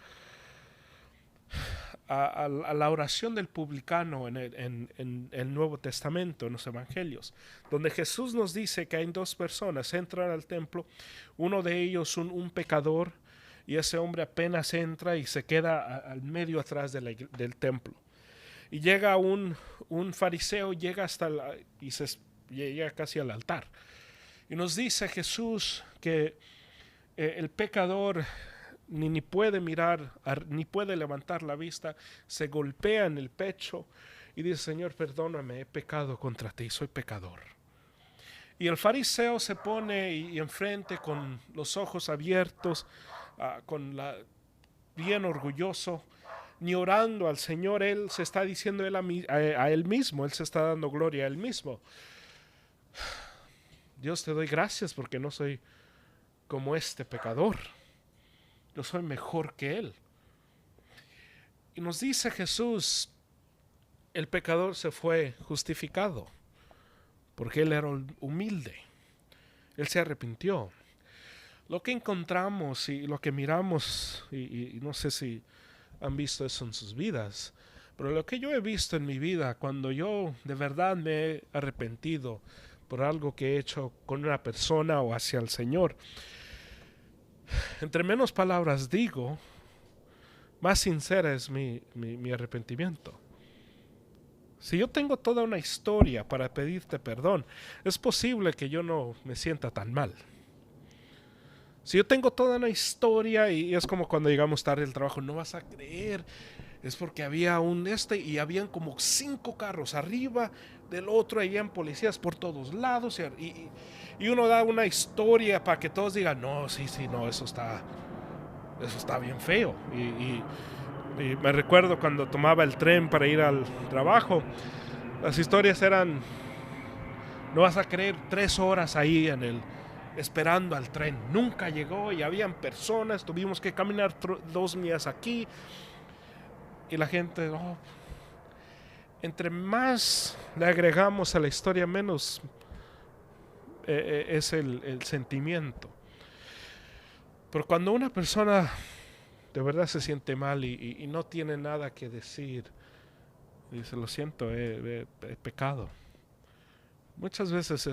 a la oración del publicano en el Nuevo Testamento, en los Evangelios, donde Jesús nos dice que hay dos personas, entran al templo, uno de ellos un pecador, y ese hombre apenas entra y se queda al medio atrás del templo. Y llega un fariseo, llega llega casi al altar. Y nos dice Jesús que el pecador ni puede mirar, ni puede levantar la vista, se golpea en el pecho y dice, Señor, perdóname, he pecado contra ti, soy pecador. Y el fariseo se pone y enfrente con los ojos abiertos, bien orgulloso, ni orando al Señor, él se está diciendo a él mismo, él se está dando gloria a él mismo. Dios, te doy gracias porque no soy como este pecador. Yo soy mejor que él. Y nos dice Jesús, el pecador se fue justificado porque él era humilde. Él se arrepintió. Lo que encontramos y lo que miramos, y no sé si han visto eso en sus vidas, pero lo que yo he visto en mi vida, cuando yo de verdad me he arrepentido por algo que he hecho con una persona o hacia el Señor, entre menos palabras digo, más sincera es mi arrepentimiento. Si yo tengo toda una historia para pedirte perdón, es posible que yo no me sienta tan mal. Si yo tengo toda una historia y es como cuando llegamos tarde al trabajo, no vas a creer, es porque había y habían como 5 carros arriba del otro, habían policías por todos lados y uno da una historia para que todos digan, no, sí, no, eso está bien feo. Y me recuerdo cuando tomaba el tren para ir al trabajo, las historias eran, no vas a creer, 3 horas ahí esperando al tren, nunca llegó y habían personas, tuvimos que caminar 2 millas aquí y la gente, entre más le agregamos a la historia, menos es el sentimiento. Pero cuando una persona de verdad se siente mal y no tiene nada que decir, dice, lo siento, he pecado, muchas veces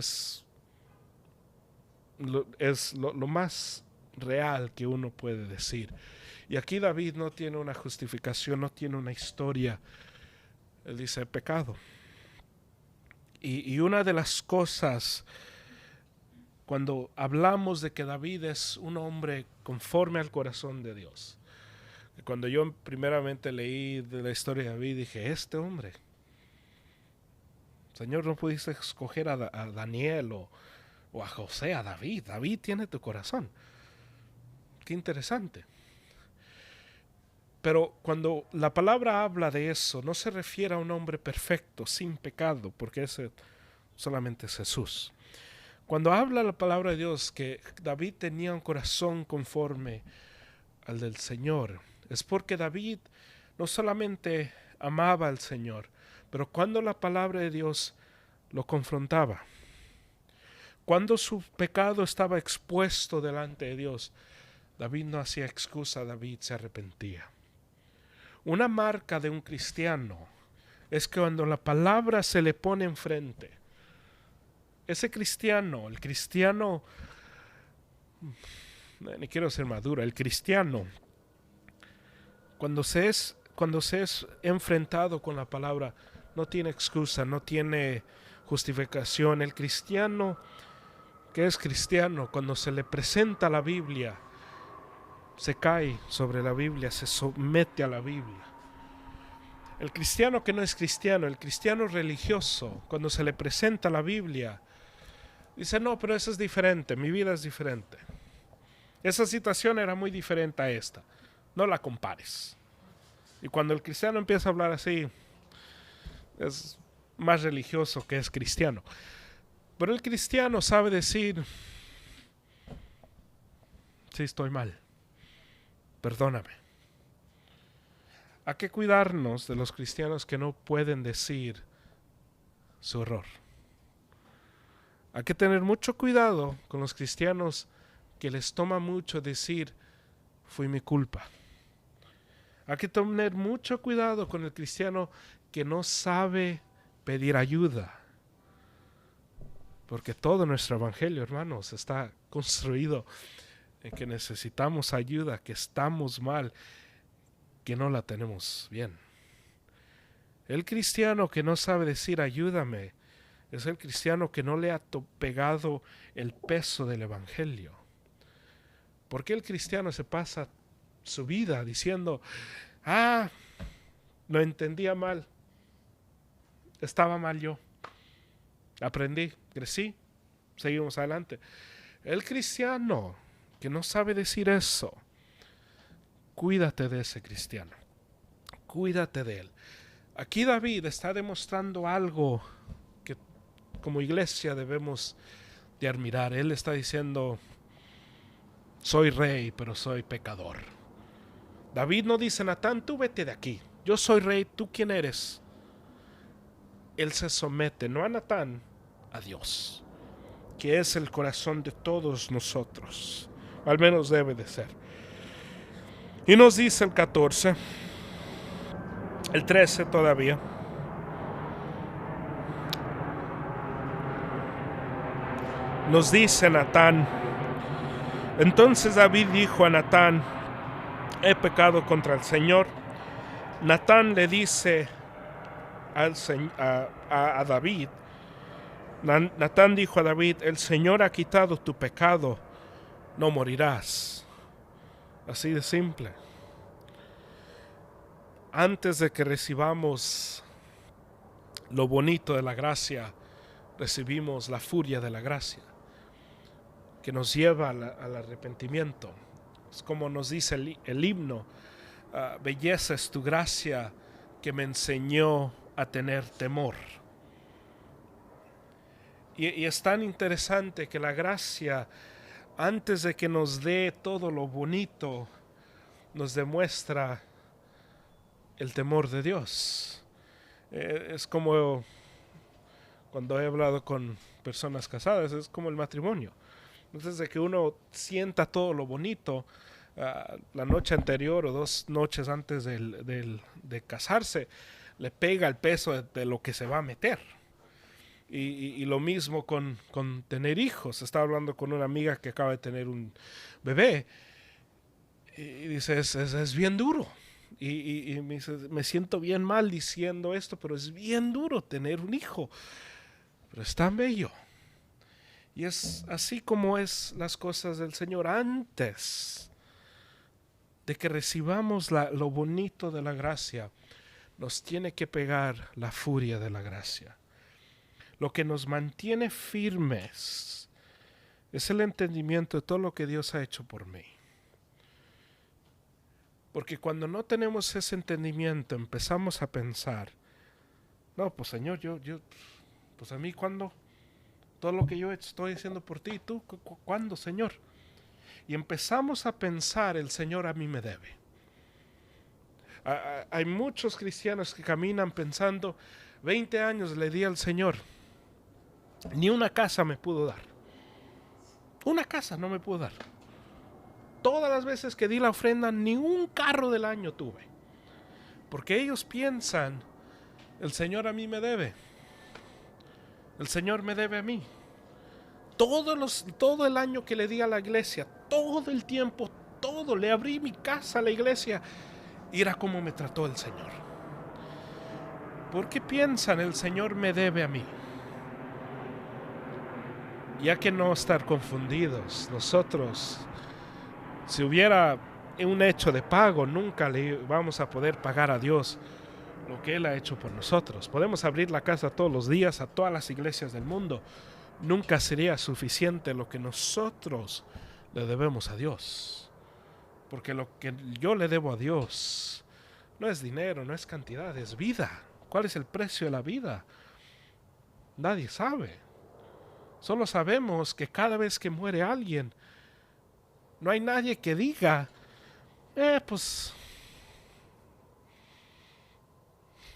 es lo más real que uno puede decir. Y aquí David no tiene una justificación, no tiene una historia. Él dice, pecado. Y una de las cosas, cuando hablamos de que David es un hombre conforme al corazón de Dios, cuando yo primeramente leí de la historia de David, dije, este hombre, Señor, no pudiste escoger a Daniel o a José, a David. David tiene tu corazón. Qué interesante. Pero cuando la palabra habla de eso, no se refiere a un hombre perfecto, sin pecado, porque ese solamente es Jesús. Cuando habla la palabra de Dios que David tenía un corazón conforme al del Señor, es porque David no solamente amaba al Señor, pero cuando la palabra de Dios lo confrontaba, cuando su pecado estaba expuesto delante de Dios, David no hacía excusa, David se arrepentía. Una marca de un cristiano es que cuando la palabra se le pone enfrente, ese cristiano, el cristiano, ni quiero ser maduro, el cristiano, cuando se es enfrentado con la palabra, no tiene excusa, no tiene justificación. El cristiano que es cristiano, cuando se le presenta la Biblia, se cae sobre la Biblia, se somete a la Biblia. El cristiano que no es cristiano, el cristiano religioso, cuando se le presenta la Biblia, dice, no, pero eso es diferente, mi vida es diferente. Esa situación era muy diferente a esta, no la compares. Y cuando el cristiano empieza a hablar así, es más religioso que es cristiano. Pero el cristiano sabe decir, sí, estoy mal, perdóname. Hay que cuidarnos de los cristianos que no pueden decir su error. Hay que tener mucho cuidado con los cristianos que les toma mucho decir, fue mi culpa. Hay que tener mucho cuidado con el cristiano que no sabe pedir ayuda. Porque todo nuestro evangelio, hermanos, está construido en que necesitamos ayuda, que estamos mal, que no la tenemos bien. El cristiano que no sabe decir ayúdame es el cristiano que no le ha pegado el peso del evangelio. Porque el cristiano se pasa su vida diciendo, lo entendía mal, estaba mal yo, aprendí, crecí, seguimos adelante. El cristiano que no sabe decir eso, cuídate de ese cristiano, cuídate de él. Aquí David está demostrando algo que como iglesia debemos de admirar. Él está diciendo, soy rey, pero soy pecador. David no dice, Natán, tú vete de aquí, yo soy rey, ¿tú quién eres? Él se somete, no a Natán, a Dios, que es el corazón de todos nosotros, al menos debe de ser. Y nos dice el 14, el 13 todavía. Nos dice Natán, entonces David dijo a Natán, he pecado contra el Señor. Natán le dice a David, Natán dijo a David, el Señor ha quitado tu pecado, no morirás. Así de simple. Antes de que recibamos lo bonito de la gracia, recibimos la furia de la gracia, que nos lleva al arrepentimiento. Es como nos dice el himno, belleza es tu gracia que me enseñó a tener temor. Y es tan interesante que la gracia, antes de que nos dé todo lo bonito, nos demuestra el temor de Dios. Es como cuando he hablado con personas casadas, es como el matrimonio. Antes de que uno sienta todo lo bonito, la noche anterior o 2 noches antes de casarse, le pega el peso de lo que se va a meter. Y lo mismo con tener hijos. Estaba hablando con una amiga que acaba de tener un bebé y dice, es bien duro. Y me dice, me siento bien mal diciendo esto, pero es bien duro tener un hijo. Pero es tan bello. Y es así como es las cosas del Señor. Antes de que recibamos lo bonito de la gracia, nos tiene que pegar la furia de la gracia. Lo que nos mantiene firmes es el entendimiento de todo lo que Dios ha hecho por mí. Porque cuando no tenemos ese entendimiento, empezamos a pensar, no, pues Señor, yo pues a mí, ¿cuándo? Todo lo que yo estoy haciendo por ti, ¿tú cuándo, Señor? Y empezamos a pensar, el Señor a mí me debe. Hay muchos cristianos que caminan pensando, 20 años le di al Señor, ni una casa me pudo dar. Una casa no me pudo dar. Todas las veces que di la ofrenda, ni un carro del año tuve. Porque ellos piensan, el Señor a mí me debe. El Señor me debe a mí. Todo el año que le di a la iglesia, todo el tiempo, todo, le abrí mi casa a la iglesia. Y era como me trató el Señor. ¿Por qué piensan el Señor me debe a mí? Ya que no estar confundidos, nosotros, si hubiera un hecho de pago, nunca le vamos a poder pagar a Dios lo que Él ha hecho por nosotros. Podemos abrir la casa todos los días a todas las iglesias del mundo. Nunca sería suficiente lo que nosotros le debemos a Dios. Porque lo que yo le debo a Dios no es dinero, no es cantidad, es vida. ¿Cuál es el precio de la vida? Nadie sabe. Solo sabemos que cada vez que muere alguien, no hay nadie que diga, pues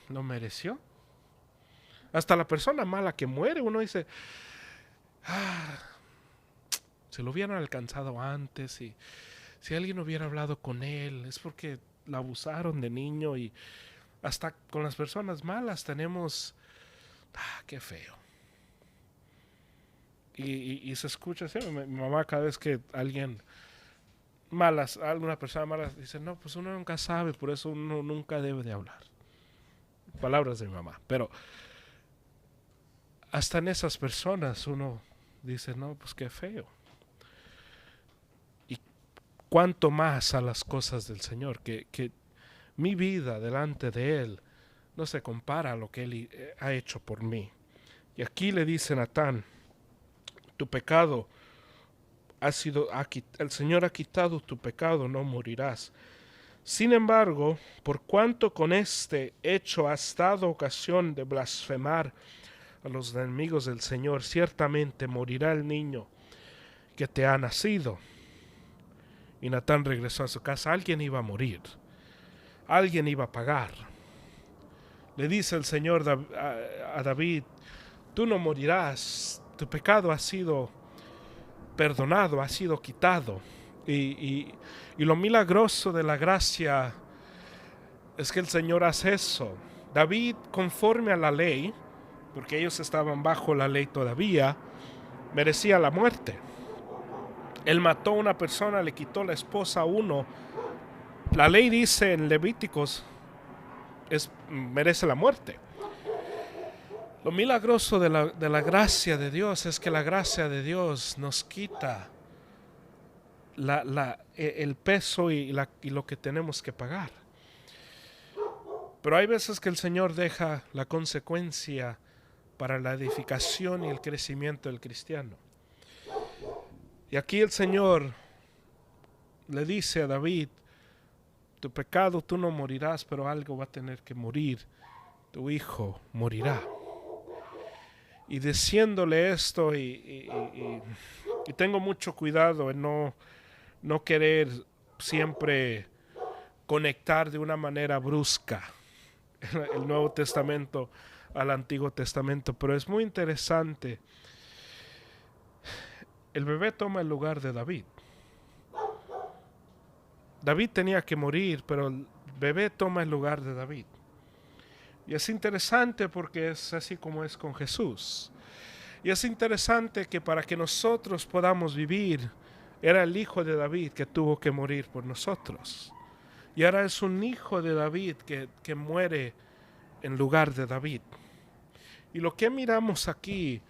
lo mereció. Hasta la persona mala que muere, uno dice, si lo hubieran alcanzado antes, y si alguien hubiera hablado con él, es porque la abusaron de niño. Y hasta con las personas malas tenemos, qué feo. Y se escucha así. Mi mamá, cada vez que alguna persona mala, dice, no, pues uno nunca sabe, por eso uno nunca debe de hablar. Palabras de mi mamá. Pero hasta en esas personas uno dice, no, pues qué feo. Y cuánto más a las cosas del Señor, que mi vida delante de Él no se compara a lo que Él ha hecho por mí. Y aquí le dice Natán, tu pecado el Señor ha quitado tu pecado, no morirás. Sin embargo, por cuanto con este hecho has dado ocasión de blasfemar a los enemigos del Señor, ciertamente morirá el niño que te ha nacido. Y Natán regresó a su casa. Alguien iba a morir, alguien iba a pagar. Le dice el Señor a David, tú no morirás, tu pecado ha sido perdonado, ha sido quitado. Y lo milagroso de la gracia es que el Señor hace eso. David, conforme a la ley, porque ellos estaban bajo la ley todavía, merecía la muerte. Él mató a una persona, le quitó la esposa a uno. La ley dice en Levíticos, merece la muerte. Lo milagroso de la gracia de Dios es que la gracia de Dios nos quita el peso y lo que tenemos que pagar. Pero hay veces que el Señor deja la consecuencia para la edificación y el crecimiento del cristiano. Y aquí el Señor le dice a David, tu pecado tú no morirás, pero algo va a tener que morir, tu hijo morirá. Y diciéndole esto, y tengo mucho cuidado en no querer siempre conectar de una manera brusca el Nuevo Testamento al Antiguo Testamento, pero es muy interesante. El bebé toma el lugar de David. David tenía que morir, pero el bebé toma el lugar de David. Y es interesante porque es así como es con Jesús. Y es interesante que para que nosotros podamos vivir, era el hijo de David que tuvo que morir por nosotros. Y ahora es un hijo de David que muere en lugar de David. Y lo que miramos aquí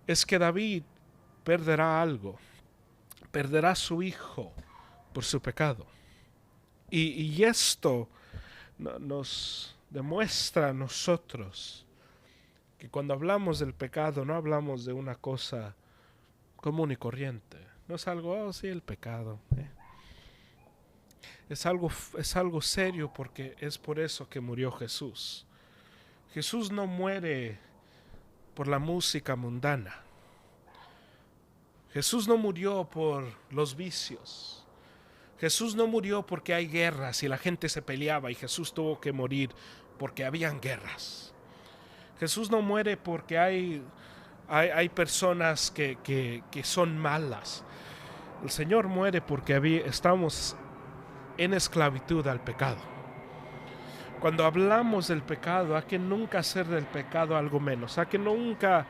es que David perderá algo. Perderá a su hijo por su pecado. Y esto nos demuestra a nosotros que cuando hablamos del pecado no hablamos de una cosa común y corriente. No es algo, sí, el pecado. Es algo serio, porque es por eso que murió Jesús. Jesús no muere por la música mundana. Jesús no murió por los vicios. Jesús no murió porque hay guerras y la gente se peleaba y Jesús tuvo que morir porque habían guerras. Jesús no muere porque hay personas que son malas. El Señor muere porque estamos en esclavitud al pecado. Cuando hablamos del pecado, hay que nunca hacer del pecado algo menos. Hay que nunca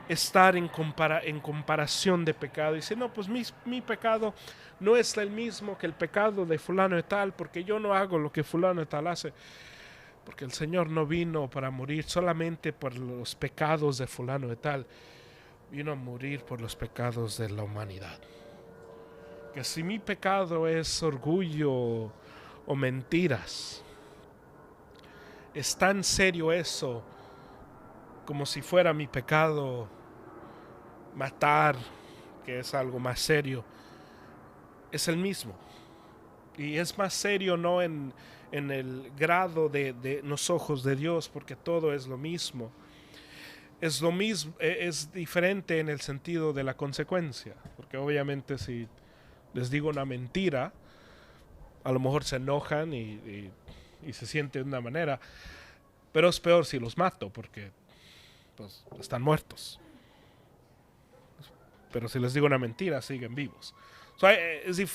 estar en comparación de pecado y decir, no, pues mi pecado no es el mismo que el pecado de fulano de tal, porque yo no hago lo que fulano de tal hace. Porque el Señor no vino para morir solamente por los pecados de fulano de tal, vino a morir por los pecados de la humanidad. Que si mi pecado es orgullo o mentiras, es tan serio eso como si fuera mi pecado matar, que es algo más serio. Es el mismo. Y es más serio no en el grado de los ojos de Dios, porque todo es lo mismo. Es lo mismo, es diferente en el sentido de la consecuencia, porque obviamente si les digo una mentira, a lo mejor se enojan y se sienten de una manera, pero es peor si los mato, porque pues están muertos. Pero si les digo una mentira, siguen vivos. So,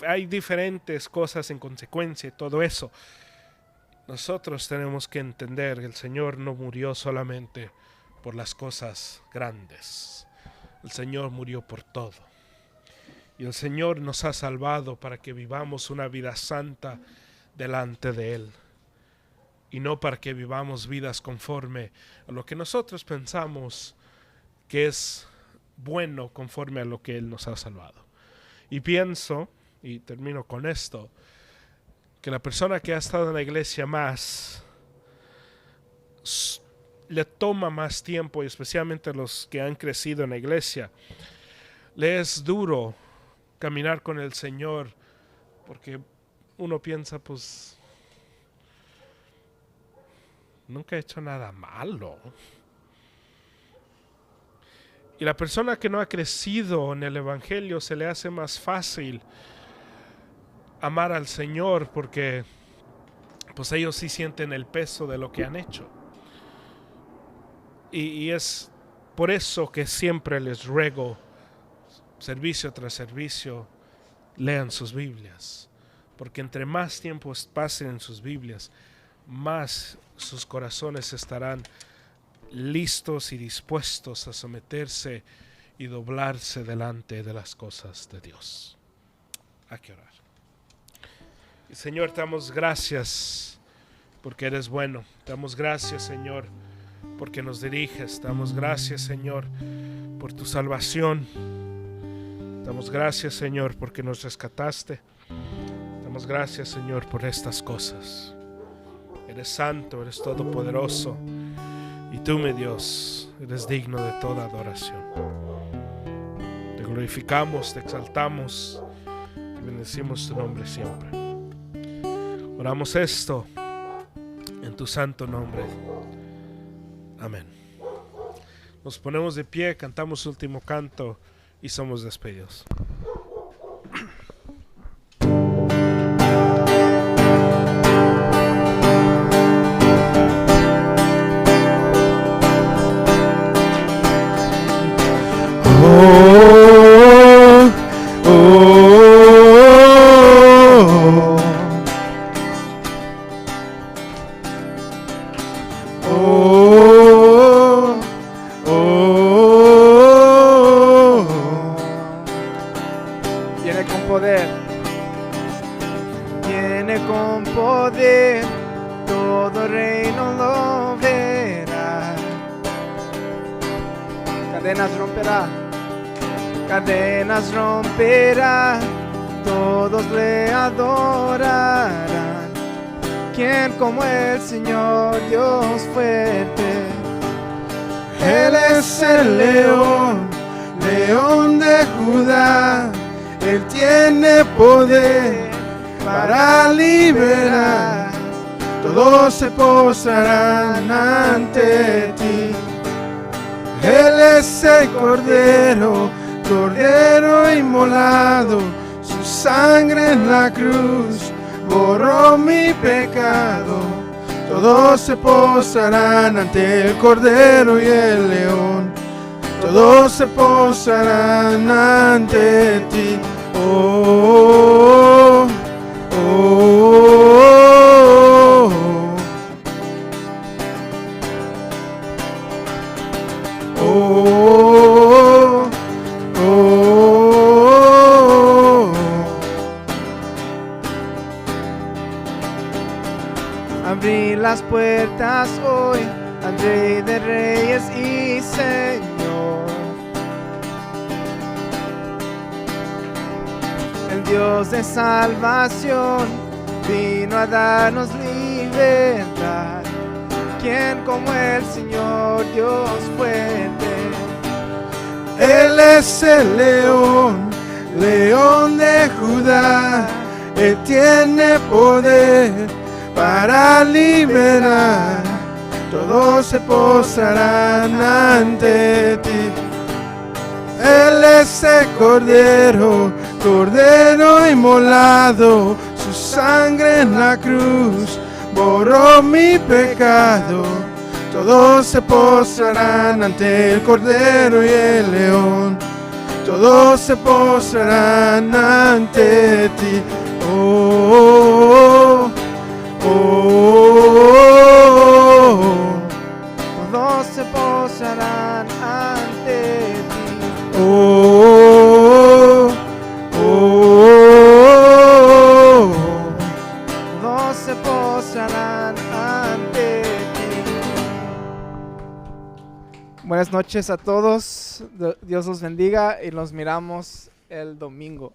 hay diferentes cosas en consecuencia y todo eso. Nosotros tenemos que entender que el Señor no murió solamente por las cosas grandes. El Señor murió por todo. Y el Señor nos ha salvado para que vivamos una vida santa delante de Él. Y no para que vivamos vidas conforme a lo que nosotros pensamos que es bueno, conforme a lo que Él nos ha salvado. Y pienso, y termino con esto, que la persona que ha estado en la iglesia más le toma más tiempo, y especialmente los que han crecido en la iglesia, le es duro caminar con el Señor, porque uno piensa, pues nunca he hecho nada malo. Y la persona que no ha crecido en el evangelio se le hace más fácil amar al Señor, porque pues ellos sí sienten el peso de lo que han hecho. Y es por eso que siempre les ruego, servicio tras servicio, lean sus Biblias, porque entre más tiempo pasen en sus Biblias, más sus corazones estarán listos y dispuestos a someterse y doblarse delante de las cosas de Dios. Hay que orar. Y Señor, te damos gracias porque eres bueno. Te damos gracias, Señor, porque nos diriges. Te damos gracias, Señor, por tu salvación. Te damos gracias, Señor, porque nos rescataste. Te damos gracias, Señor, por estas cosas. Eres santo, eres todopoderoso. Y tú, mi Dios, eres digno de toda adoración. Te glorificamos, te exaltamos, y bendecimos tu nombre siempre. Oramos esto en tu santo nombre. Amén. Nos ponemos de pie, cantamos último canto y somos despedidos. Cadenas romperá, todos le adorarán. ¿Quién como el Señor, Dios fuerte? Él es el león, león de Judá. Él tiene poder para liberar. Todos se posarán ante ti. Él es el Cordero, Cordero inmolado. Su sangre en la cruz borró mi pecado. Todos se posarán ante el Cordero y el León. Todos se posarán ante ti. Oh, oh, oh, oh, oh, oh, oh. Abrí las puertas hoy al Rey de Reyes y Señor. Dios de salvación, vino a darnos libertad. ¿Quién como el Señor Dios fuerte? Él es el león, león de Judá. Él tiene poder para liberar. Todos se postrarán ante ti. Él es el cordero, cordero inmolado. Su sangre en la cruz borró mi pecado. Todos se postrarán ante el cordero y el león. Todos se postrarán ante ti. Oh, oh, oh, oh. Todos se posarán ante ti. Oh, oh, oh, Todos se posarán ante ti. Buenas noches a todos. Dios los bendiga y nos miramos el domingo.